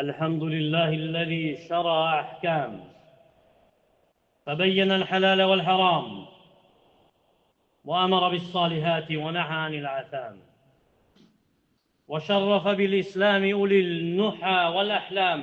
الحمد لله الذي شرع أحكام فبين الحلال والحرام وأمر بالصالحات ونهى عن الآثام وشرف بالإسلام أولي النحى والأحلام.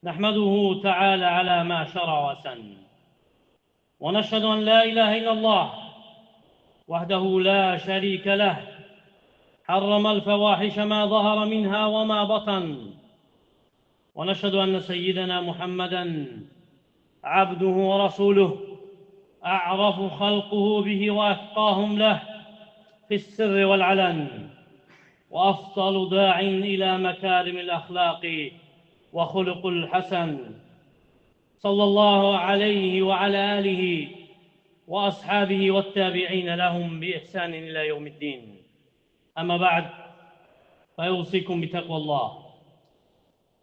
نحمده تعالى على ما شرع وسن، ونشهد أن لا إله إلا الله وحده لا شريك له، حرم الفواحش ما ظهر منها وما بطن، ونشهد أن سيدنا محمدًا عبده ورسوله، أعرف خلقه به وأتقاهم له في السر والعلن، وأفضل داع إلى مكارم الأخلاق وخلق الحسن، صلى الله عليه وعلى آله وأصحابه والتابعين لهم بإحسان إلى يوم الدين. أما بعد، فيوصيكم بتقوى الله،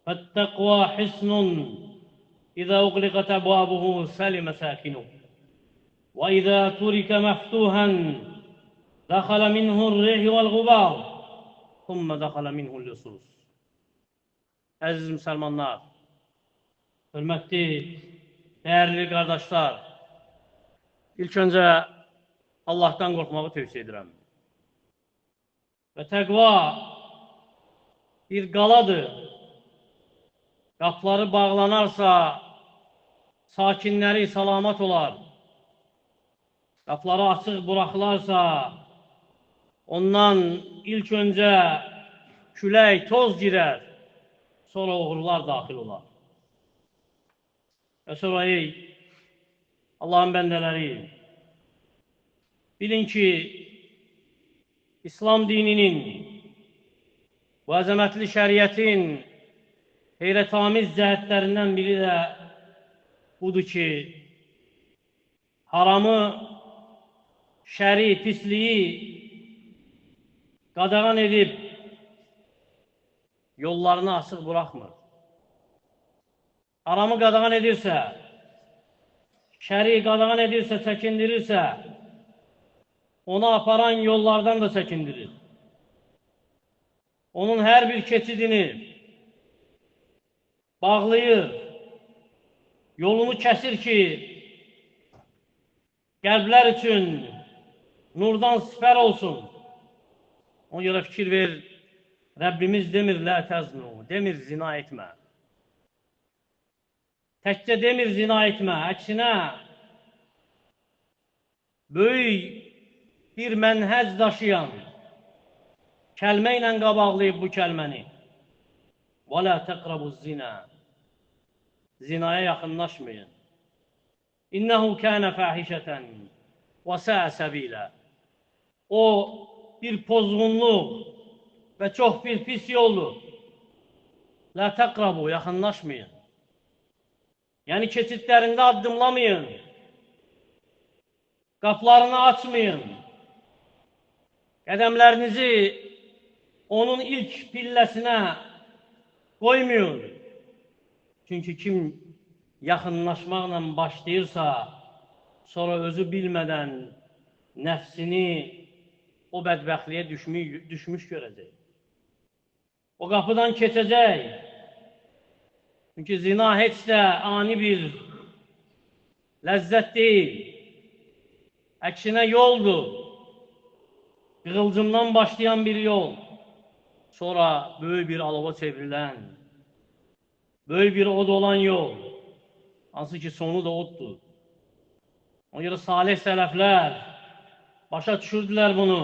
فالتقوى حصن إذا أغلقت أبوابه سلم ساكنه، وإذا ترك مفتوحا دخل منه الريح والغبار ثم دخل منه اللصوص. Əziz müsəlmanlar, hörmətli, dəyərli qardaşlar, ilk öncə Allahdan qorxmağı tövsiyə edirəm. Və təqva bir qaladır. Qapıları bağlanarsa, sakinləri salamat olar. Qapıları açıq buraxılarsa, ondan ilk öncə külək, toz girər, sonra uğurlar daxil olar. Və sonra ey Allahın bəndələri, bilin ki, İslam dininin, bu əzəmətli şəriətin heyrətamiz cəhətlərindən biri də budur ki, haramı, şəri, pisliyi qadağan edib yollarını açıq buraxmır. Haramı qadağan edirsə, şəri qadağan edirsə, çəkindirirsə, onu aparan yollardan da çəkindirir. Onun hər bir keçidini bağlayır, yolunu kəsir ki, qəlblər üçün nurdan sipər olsun. Ona görə fikir ver, Rəbbimiz demir, lə təznu, demir, zina etmə. Təkcə demir, zina etmə, əksinə, böyük bir mənhəc daşıyan kəlmə ilə qabaqlayıb bu kəlməni. Və lə təqrabuz zina. Zinaya yaxınlaşmayın. İnnəhu kənə fəhişətən və səə səbilə. O, bir pozğunluq və çox bir pis yoldur. Lə təqrabu, yaxınlaşmayın. Yəni, keçidlərində addımlamayın. Qapılarını açmayın. Qədəmlərinizi onun ilk pilləsinə qoymayın. Çünki kim yaxınlaşmaqla başlayırsa, sonra özü bilmədən nəfsini o bədbəxtliyə düşmüş görəcək. O qapıdan keçəcək. Çünki zina heç də ani bir ləzzət deyil. Əksinə yoldur. Qığılcımdan başlayan bir yol. Sonra böyük bir alova çevrilən, böyük bir od olan yol. Hansı ki, sonu da oddur. Ona görə salih sələflər başa düşürdülər bunu,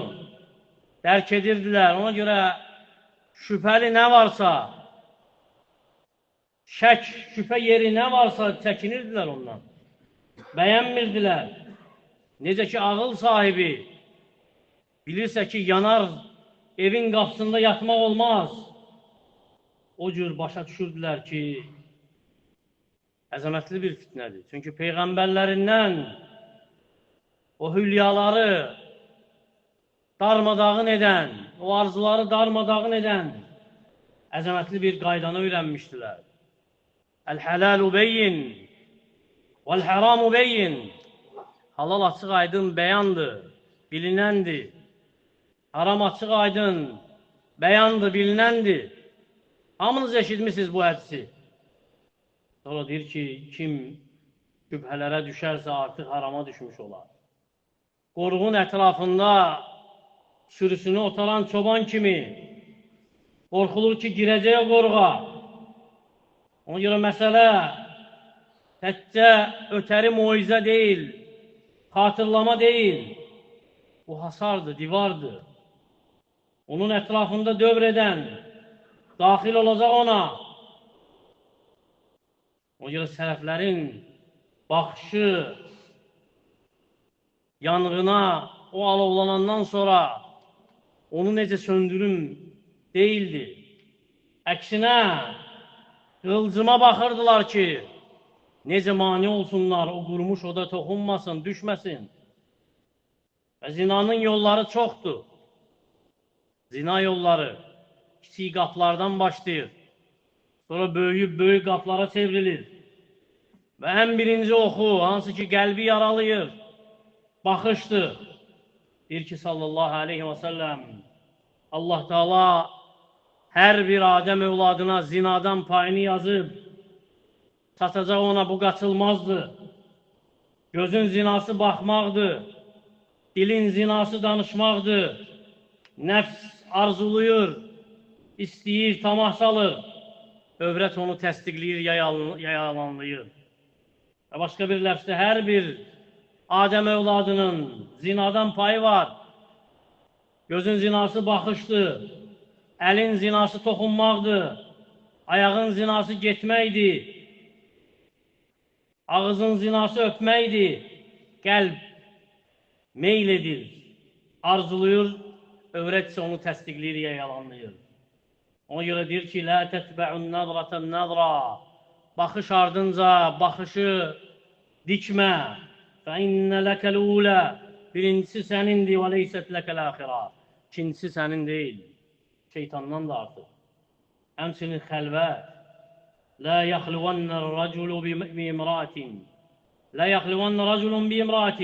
dərk edirdilər. Ona görə şübhəli nə varsa, şək, şübhə yeri nə varsa çəkinirdilər ondan. Bəyənmirdilər. Necə ki, ağıl sahibi bilirsə ki, yanar evin qapısında yatmaq olmaz. O cür başa düşürdülər ki, əzəmətli bir fitnədir. Çünki peyğəmbərlərindən o hülyaları darmadağın edən, o arzuları darmadağın edən əzəmətli bir qaydanı öyrənmişdilər. Əl-hələlu beyin, vəl-həramu beyin. Halal açıq aydın bəyandır, bilinəndir. Haram açıq aydın bəyandır, bilinəndir. Hamınız eşitmişsiniz bu hədisi. Sonra deyir ki, kim şübhələrə düşərsə artıq harama düşmüş olar. Qoruğun ətrafında sürüsünü otaran çoban kimi qorxulur ki, girəcək qoruğa. Ona görə məsələ təkcə ötəri moizə deyil, xatırlama deyil. Bu hasardır, divardır. Onun ətrafında dövr edən, daxil olacaq ona. Ona görə sələflərin baxışı yanğına, o alovlanandan sonra onu necə söndürüm deyildi. Əksinə, qılcıma baxırdılar ki, necə mani olsunlar, o qurmuş oda toxunmasın, düşməsin. Və zinanın yolları çoxdur. Zina yolları kiçik qaplardan başlayır. Sonra böyük qaplara çevrilir. Və ən birinci oxu, hansı ki qəlbi yaralayır, baxışdır. Deyir ki, sallallahu aleyhi və səlləm, Allah Teala hər bir Adəm övladına zinadan payını yazıb, çatacaq ona, bu qaçılmazdır. Gözün zinası baxmaqdır, dilin zinası danışmaqdır. Nəfs arzuluyur, istəyir, tamah salır. Övrət onu təsdiqləyir, yayalanlayır. Və başqa bir ləfsdə hər bir Adəm övladının zinadan payı var. Gözün zinası baxışdır, əlin zinası toxunmaqdır, ayağın zinası getməkdir, ağızın zinası öpməkdir, qəlb meyl edir, arzuluyur, övrət isə onu təsdiqləyir, yayalanlayır. Ona görə deyir ki, لا تتبع النظرة النظرة, baxış ardınca baxışı dikmə. فإن لك الأولى, birincisi sənindir, وَلَيْسَتْ لَكَ الْآخِرَةِ, ikincisi sənin deyil, şeytandan da artıq. Həmçinin xəlvət, لا يخلون الرجل بامرأة, لا يخلون رجل بامرأة,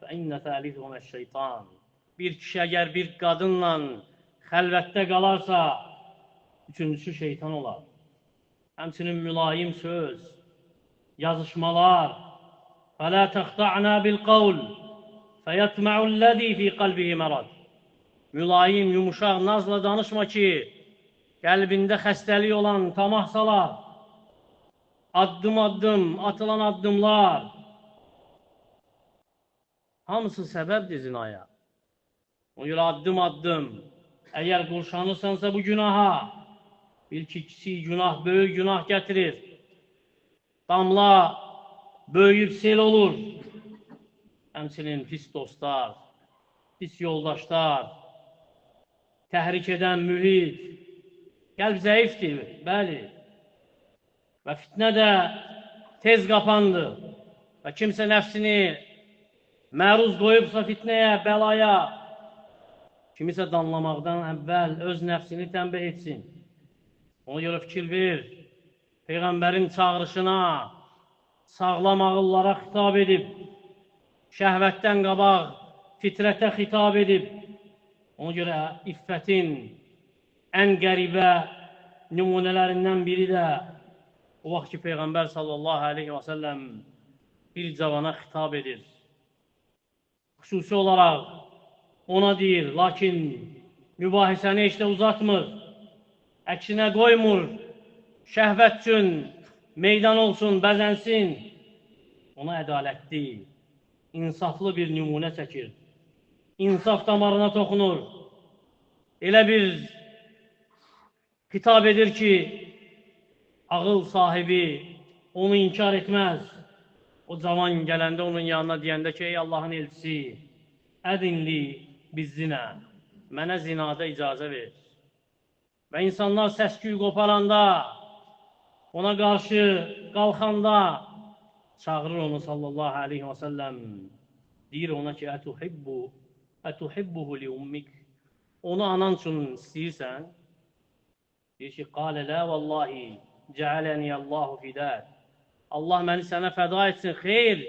فإن ثالثهما الشيطان. Bir kişi əgər bir qadınla xəlvətdə qalarsa, üçüncüsü şeytan olar. Həmçinin mülayim söz, yazışmalar, فَلَا تَخْتَعْنَا بِالْقَوْلِ فَيَطْمَعُ الَّذ۪ي ف۪ي قَلْبِهِ مَرَضٍ. Mülayim, yumuşaq, nazla danışma ki, qəlbində xəstəlik olan tamah salar. Addım addım, atılan addımlar, hamısı səbəbdir zinaya. O görə addım addım, əgər qurşanırsansa bu günaha, bil ki, kiçik günah, böyük günah gətirir. Damla böyüyüb sel olur. Həmçinin pis dostlar, pis yoldaşlar, təhrik edən mühit, qəlb zəifdir, bəli. Və fitnə də tez qapandır. Və kimsə nəfsini məruz qoyubsa fitnəyə, bəlaya, kimisə danlamaqdan əvvəl öz nəfsini tənbih etsin. Ona görə fikir ver, Peyğəmbərin çağırışına, sağlam ağıllara xitab edib, şəhvətdən qabaq fitrətə xitab edib. Ona görə iffətin ən qəribə nümunələrindən biri də o vaxt ki, Peyğəmbər sallallahu aleyhi və səlləm bir cavana xitab edir. Xüsusi olaraq ona deyir, lakin mübahisəni heç də uzatmır, əksinə qoymur, şəhvət üçün meydan olsun, bəzənsin. Ona ədalətli, insaflı bir nümunə çəkir. İnsaf damarına toxunur. Elə bir xitab edir ki, ağıl sahibi onu inkar etməz. O cavan gələndə onun yanına deyəndə ki, ey Allahın elçisi, ədinli bizzinə, mənə zinada icazə ver. Və insanlar səs-küy qoparanda, ona qarşı qalxanda çağırır onu sallallahu aleyhi və səlləm. Deyir ona ki, ətухibbuhu li ummik. Onu anan üçün istəyirsən? Deyir ki, qalə lə vallahi cəaləniyəllahu fidət. Allah məni sənə fəda etsin, xeyr.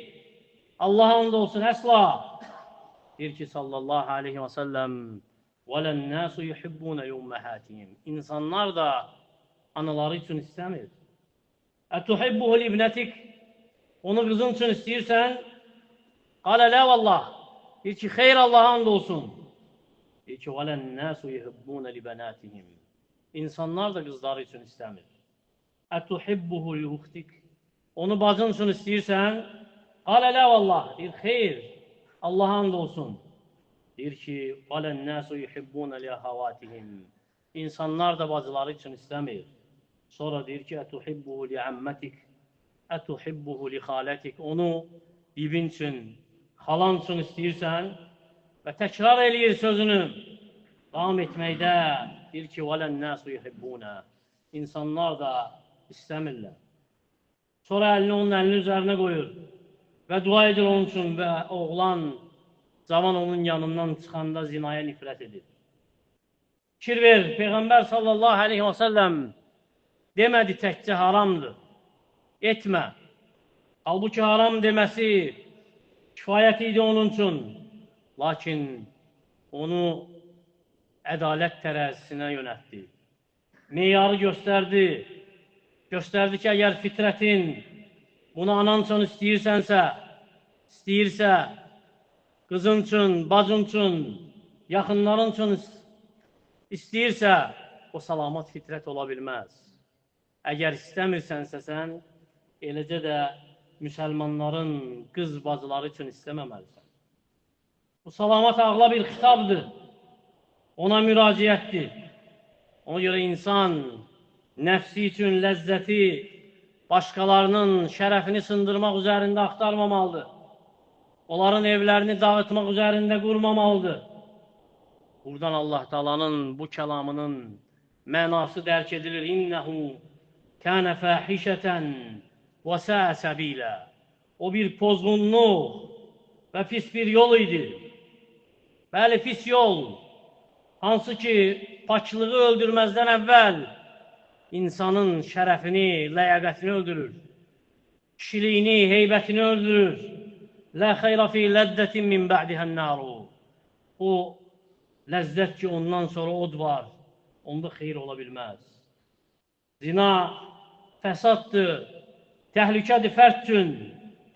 Allah and olsun, əsla. Deyir ki, sallallahu aleyhi və səlləm, وَلَنَّاسُ يُحِبُّونَ يُمَّهَاتِهِمْ. İnsanlar da anaları üçün istəmir. Ətuhibbuhu libnətik, onu qızın üçün istəyirsən, qalə lə vallah, deyir ki, xeyr Allaha and olsun. Deyir ki, vələnnəsu yuhibbunə libənətihim, İnsanlar da qızları üçün istəmir. Ətuhibbuhu liuxtik, onu bacın üçün istəyirsən, qalə lə vallah, deyir, xeyr Allaha and olsun. Deyir ki, vələnnəsu yuhibbunə liəxavatihim, İnsanlar da bacıları üçün istəmir. Sonra deyir ki, ətuhibbuhu liəmmətik, ətuhibbuhu lixalətik, onu bibin üçün, xalan üçün istəyirsən və təkrar eləyir sözünü, davam etməkdə, deyir ki, vələnnəsu yuhibbunə, İnsanlar da istəmirlər. Sonra əlini onun əlinin üzərinə qoyur və dua edir onun üçün və oğlan, cavan onun yanından çıxanda zinaya nifrət edir. Fikir ver, Peyğəmbər sallallahu aleyhi və səlləm demədi təkcə haramdır, etmə. Halbuki haram deməsi kifayət idi onun üçün. Lakin onu ədalət tərəzisinə yönətdi. Meyarı göstərdi. Göstərdi ki, əgər fitrətin bunu anan üçün istəyirsə, qızın üçün, bacın üçün, yaxınların üçün istəyirsə, o salamat fitrət ola bilməz. Əgər istəmirsənsə sən, eləcə də müsəlmanların qız bacıları üçün istəməməlisən. Bu salamat ağla bir xitabdır, ona müraciətdir. Ona görə insan nəfsi üçün ləzzəti başqalarının şərəfini sındırmaq üzərində axtarmamalıdır. Onların evlərini dağıtmaq üzərində qurmamalıdır. Buradan Allah Taala'nın bu kəlamının mənası dərk edilir. İnnehu kânə fâhişətən və səə səbilə. O bir pozğunluq və pis bir yol idi. Bəli, pis yol. Hansı ki, paçlığı öldürməzdən əvvəl insanın şərəfini, ləyaqətini öldürür. Kişiliyini, heybətini öldürür. Lə xeyra fi ləddətin min bə'dihən nəru. O ləzzət ki, ondan sonra od var, onda xeyr ola bilməz. Zina fəsaddır, təhlükədir fərd üçün.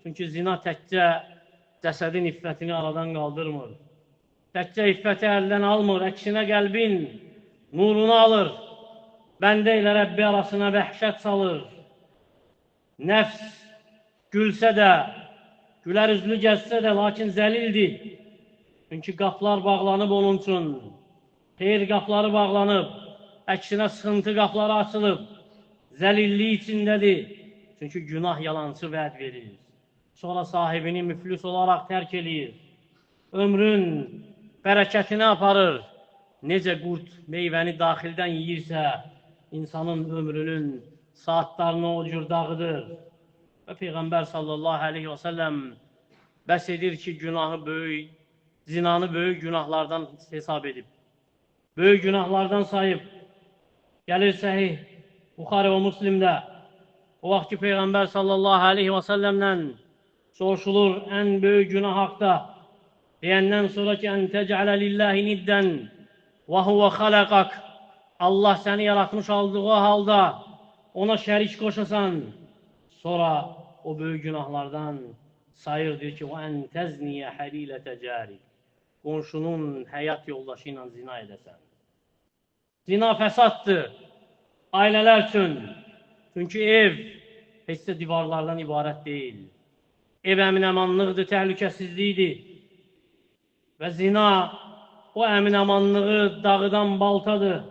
Çünki zina təkcə cəsədin iffətini aradan qaldırmır. Təkcə iffəti əldən almır, əksinə qəlbin nurunu alır. Bəndə ilə Rəbbi arasına vəhşət salır. Nəfs gülsə də, gülər üzlü gəzsə də, lakin zəlildir. Çünki qapılar bağlanıb onun üçün. Xeyr qapıları bağlanıb, əksinə sıxıntı qapıları açılıb. Zəlillik içindədir. Çünki günah yalançı vəd verir. Sonra sahibini müflis olaraq tərk eləyir. Ömrün bərəkətini aparır. Necə qurd meyvəni daxildən yiyirsə, insanın ömrünün saatlarını o cür dağıdır. Və Peyğəmbər sallallahu aleyhi və səlləm bəs edir ki, günahı böyük, zinanı böyük günahlardan hesab edib. Böyük günahlardan sayıb. Gəlir səhih Buxari və Müslimdə. O vaxt ki, Peyğəmbər sallallahu aleyhi və səlləmlə soruşulur ən böyük günah haqda. Deyəndən sonra ki, ən təcələ lilləhi niddən və huvə xaləqaq. Allah səni yaratmış aldığı halda ona şərik qoşasan. Sonra o böyük günahlardan sayırdır ki, və ən təzniyə həlilətə cərik. Qonşunun həyat yoldaşı ilə zina edəsən. Zina fəsaddır ailələr üçün. Çünki ev heç də divarlardan ibarət deyil. Ev əmin-əmanlıqdır, təhlükəsizlikdir. Və zina o əmin-əmanlığı dağıdan baltadır.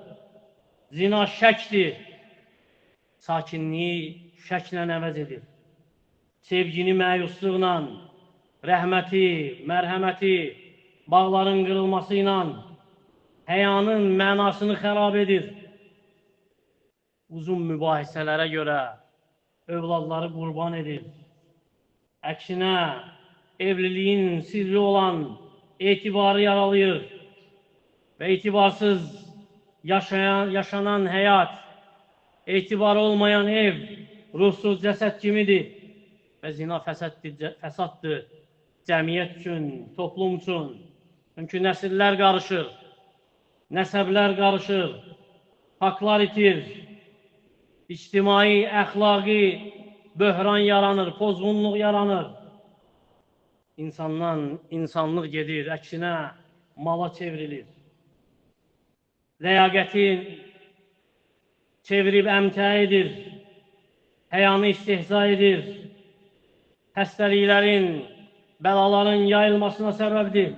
Zina şəkdir. Sakinliyi şəklə əvəz edir. Sevgini məyusluqla, rəhməti, mərhəməti, bağların qırılması ilə həyanın mənasını xərab edir. Uzun mübahisələrə görə övladları qurban edir. Əksinə, evliliyin sirri olan etibarı yaralayır və etibarsız yaşanan həyat, etibar olmayan ev, ruhsuz cəsəd kimidir və zina fəsaddır cəmiyyət üçün, toplum üçün. Çünki nəsillər qarışır, nəsəblər qarışır, haqlar itir, ictimai, əxlaqi böhran yaranır, pozğunluq yaranır. İnsanlıq gedir, əksinə mala çevrilir. Ləyaqətin çevirib əmtə edir, həyanı istihza edir, xəstəliklərin, bəlaların yayılmasına səbəbdir.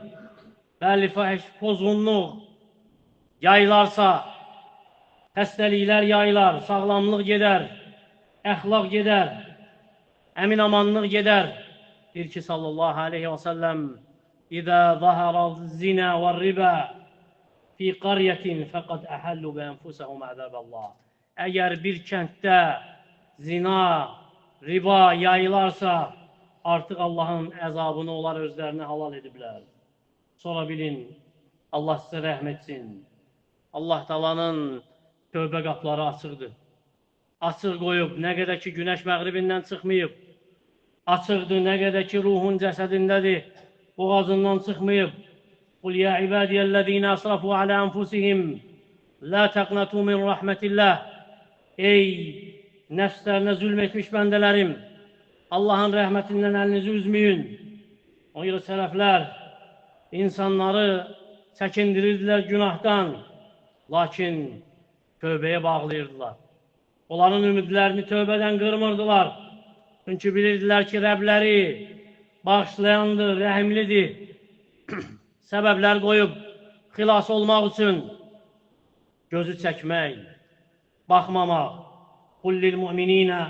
Bəli, fahiş, pozğunluq yayılarsa, xəstəliklər yayılar, sağlamlıq gedər, əxlaq gedər, əminamanlıq gedər. Deyir ki, sallallahu aleyhi və səlləm, İzə zəhərəz zinə və ribə fi qaryetin fəqad əhəllu və ənfusəhum əzəbəllah. Əgər bir kənddə zina, riba yayılarsa, artıq Allahın əzabını onlar özlərinə halal ediblər. Sonra bilin, Allah sizə rəhm etsin. Allah Taala'nın tövbə qapıları açıqdır. Açıq qoyub, nə qədər ki günəş məğribindən çıxmayıb. Açıqdır, nə qədər ki ruhun cəsədindədir, boğazından çıxmayıb. Qul ya ibadiyəl-ləzīnə əsrafu alə ənfusihim, la təqnətu min rəhmətilləh. Ey nəfslərinə zülm etmiş bəndələrim, Allahın rəhmətindən əlinizi üzməyin. O görə sələflər insanları çəkindirirdilər günahdan, lakin tövbəyə bağlayırdılar. Onların ümidlərini tövbədən qırmırdılar. Çünki bilirdilər ki, Rəbləri bağışlayandır, rəhimlidir. Səbəblər qoyub xilas olmaq üçün gözü çəkmək, baxmamaq. Qullil müminə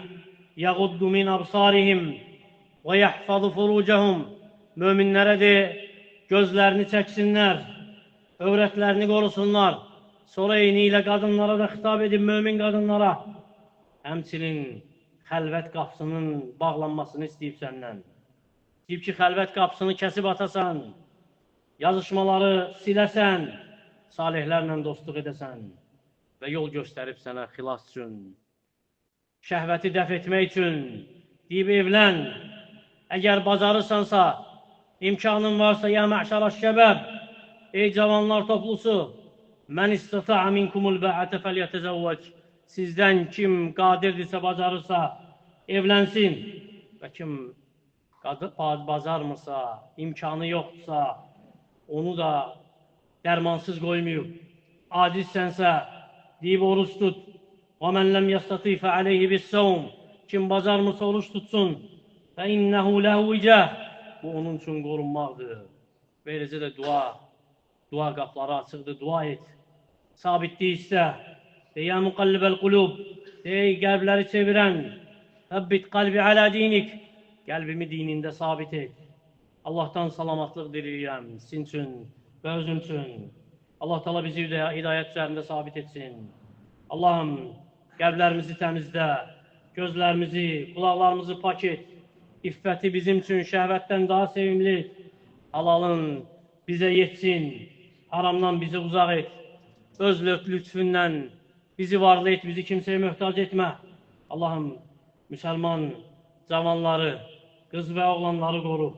yəğuddu min absarihim və yəhfazu furucəhum. Möminlərə de, gözlərini çəksinlər, övrətlərini qorusunlar. Sonra eyni ilə qadınlara da xitab edib, mömin qadınlara. Həmçinin xəlvət qapısının bağlanmasını istəyib səndən. Deyib ki, xəlvət qapısını kəsib atasan, yazışmaları siləsən, salihlərlə dostluq edəsən və yol göstərib sənə xilas üçün, şəhvəti dəf etmək üçün deyib evlən. Əgər bacarırsansa, imkanın varsa, ya məşərəş şəbəb, ey cavanlar toplusu, mən istata'a minkumul bə'ətə fəlyətəzəvvəc. Sizdən kim qadirdirsə, bacarırsa, evlənsin. Və kim bacarmırsa, imkanı yoxdursa, onu da dərmansız qoymayıb. Acizsənsə, deyib oruç tut. وَمَنْ لَمْ يَسْتَطِعْ فَعَلَيْهِ بِالصَّوْمِ. Kim bacarmırsa oruç tutsun. فَإِنَّهُ لَهُ وِجَهْ. Bu onun üçün qorunmaqdır. Beləcə də dua qapları açıqdır, dua et. Sabitlik istə. Ya muqallibəl qulub. Ey qəlbləri çevirən. Həbbit qalbi alə dinik. Qəlbimi dinində sabit et. Allahdan salamatlıq diləyirəm, sizin üçün və özüm üçün. Allah Teala bizi hidayət üzərində sabit etsin. Allahım, qəlblərimizi təmizlə, gözlərimizi, qulaqlarımızı pak et. İffəti bizim üçün şəhvətdən daha sevimli. Halalın bizə yetsin, haramdan bizi uzaq et. Öz lütfündən bizi varlı et, bizi kimsəyə möhtac etmə. Allahım, müsəlman cavanları, qız və oğlanları qoru,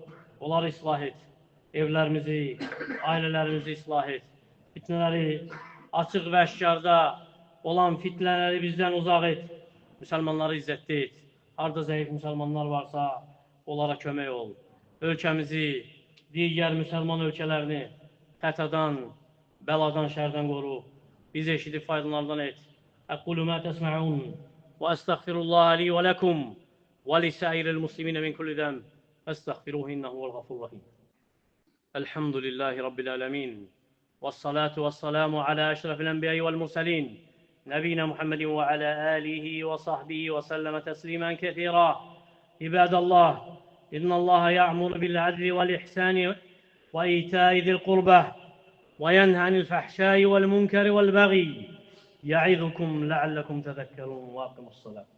onları islah et. Evlərimizi, ailələrimizi islah et. Fitnələri açıq və əşkarda olan fitnələri bizdən uzaq et. Müsəlmanları izzətli et. Harada zəif müsəlmanlar varsa, onlara kömək ol. Ölkəmizi, digər müsəlman ölkələrini xətadan, bəladan, şərdən qoru. Bizi eşidib faydalardan et. Əqulu mə təsmə'un və əstəğfirullaha li və ləkum və lisəiril musliminə min kulli zəm. Əstəğfiruhu innəhu vəl-ğafurrahim. Elhamdülillahi Rabbil ələmin. Vəssalatu vəssalamu alə əşrafil ənbiyayı vəl-mursalin. Nəbiyyə Muhammedin və alə alihi və sahbihi və səlləmə təslimən kəthira. İbadallah, innallaha ya'muru bil-adli vəl-ihsani və itəi zil qurbah və yenhə anil fəhşai vəl-munkari vəl-bəği. Ya'idhukum la'allakum tezekkerun və aqimus salat.